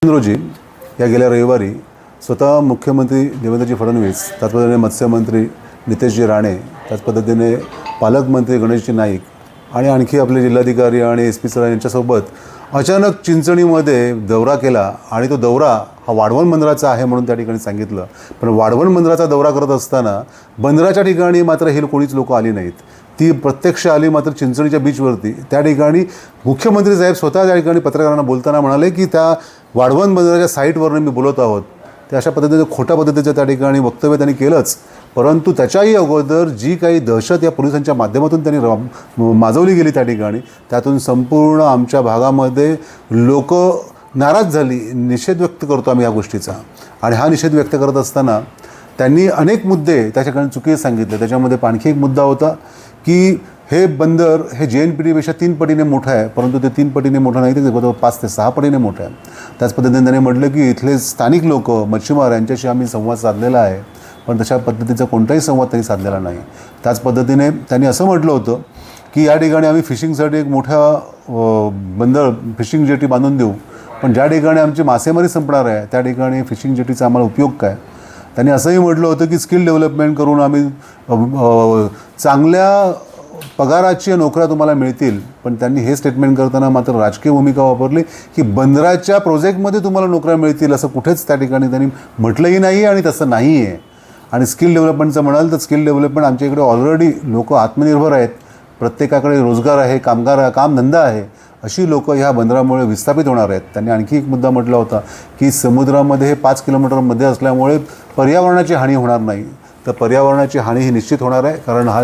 रोजी या गेल्या रविवारी स्वतः मुख्यमंत्री देवेंद्रजी फडणवीस, त्याच पद्धतीने मत्स्यमंत्री नितेशजी राणे, त्याच पद्धतीने पालकमंत्री गणेशजी नाईक आणि आणखी आपले जिल्हाधिकारी आणि SP सर यांच्यासोबत अचानक चिंचणीमध्ये दौरा केला आणि तो दौरा हा वाढवण बंदराचा आहे म्हणून त्या ठिकाणी सांगितलं. पण वाढवण बंदराचा दौरा करत असताना बंदराच्या ठिकाणी मात्र हे कोणीच लोक आली नाहीत. ती प्रत्यक्ष आली मात्र चिंचणीच्या बीचवरती. त्या ठिकाणी मुख्यमंत्री साहेब स्वतः त्या ठिकाणी पत्रकारांना बोलताना म्हणाले की त्या वाढवण बंदराच्या साईटवरून मी बोलत आहोत. ते अशा पद्धतीचं खोट्या पद्धतीचं त्या ठिकाणी वक्तव्य त्यांनी केलंच. परंतु त्याच्याही अगोदर जी काही दहशत या पोलिसांच्या माध्यमातून त्यांनी माजवली गेली त्या ठिकाणी, त्यातून संपूर्ण आमच्या भागामध्ये लोक नाराज झाली. निषेध व्यक्त करतो आम्ही या गोष्टीचा. आणि हा निषेध व्यक्त करत असताना त्यांनी अनेक मुद्दे त्या ठिकाणी चुकीचे सांगितले. त्याच्यामध्ये आणखी एक मुद्दा होता की हे बंदर हे JNPT पेक्षा 3 पटीने मोठं आहे, परंतु ते 3 पटीने मोठं नाही, ते जवळजवळ 5 ते 6 पटीने मोठं आहे. त्याच पद्धतीने त्यांनी म्हटलं की इथले स्थानिक लोक मच्छीमार यांच्याशी आम्ही संवाद साधलेला आहे, पण तशा पद्धतीचा कोणताही संवाद त्यांनी साधलेला नाही. त्याच पद्धतीने त्यांनी असं म्हटलं होतं की या ठिकाणी आम्ही फिशिंगसाठी एक मोठा बंदर फिशिंग जेटी बांधून देऊ, पण ज्या ठिकाणी आमची मासेमारी संपणार आहे त्या ठिकाणी फिशिंग जेटीचा आम्हाला उपयोग काय. त्यांनी असंही म्हटलं होतं की स्किल डेव्हलपमेंट करून आम्ही चांगल्या पगाराची नोकऱ्या तुम्हाला मिळतील. पण त्यांनी हे स्टेटमेंट करताना मात्र राजकीय भूमिका वापरली की बंदराच्या प्रोजेक्टमध्ये तुम्हाला नोकऱ्या मिळतील असं कुठेच त्या ठिकाणी त्यांनी म्हटलंही नाही आणि तसं नाही आहे. आणि स्किल डेव्हलपमेंटचं म्हणाल तर स्किल डेव्हलपमेंट आमच्या इकडे ऑलरेडी लोक आत्मनिर्भर आहेत, प्रत्येकाकडे रोजगार आहे, कामधंदा आहे, अशी लोक ह्या बंदरामुळे विस्थापित होणार आहेत. त्यांनी आणखी एक मुद्दा म्हटला होता की समुद्रामध्ये हे 5 किलोमीटरमध्ये असल्यामुळे पर्यावरणाची हानी होणार नाही. तर पर्यावरणाची हानी ही निश्चित होणार आहे, कारण हा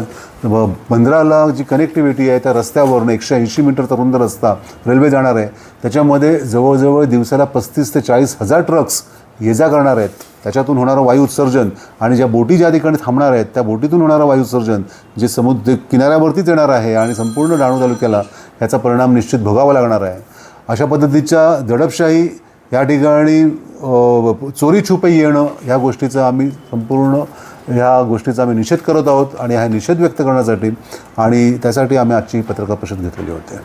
बंदराला जी कनेक्टिव्हिटी आहे त्या रस्त्यावरून 180 मीटर तरुंद रस्ता रेल्वे जाणार आहे. त्याच्यामध्ये जवळजवळ दिवसाला 35 ते 40 हजार ट्रक्स ये जा करणार आहेत. त्याच्यातून होणारं वायू उत्सर्जन आणि ज्या बोटी ज्या ठिकाणी थांबणार आहेत त्या बोटीतून होणारं वायू उत्सर्जन जे समुद्र किनाऱ्यावरतीच येणार आहे आणि संपूर्ण डहाणू तालुक्याला याचा परिणाम निश्चित भोगावा लागणार आहे. अशा पद्धतीच्या दडपशाही या ठिकाणी चोरी छुपे येणं ह्या गोष्टीचा आम्ही निषेध करत आहोत. आणि हा निषेध व्यक्त करण्यासाठी आणि त्यासाठी आम्ही आजची पत्रकार परिषद घेतलेली होती.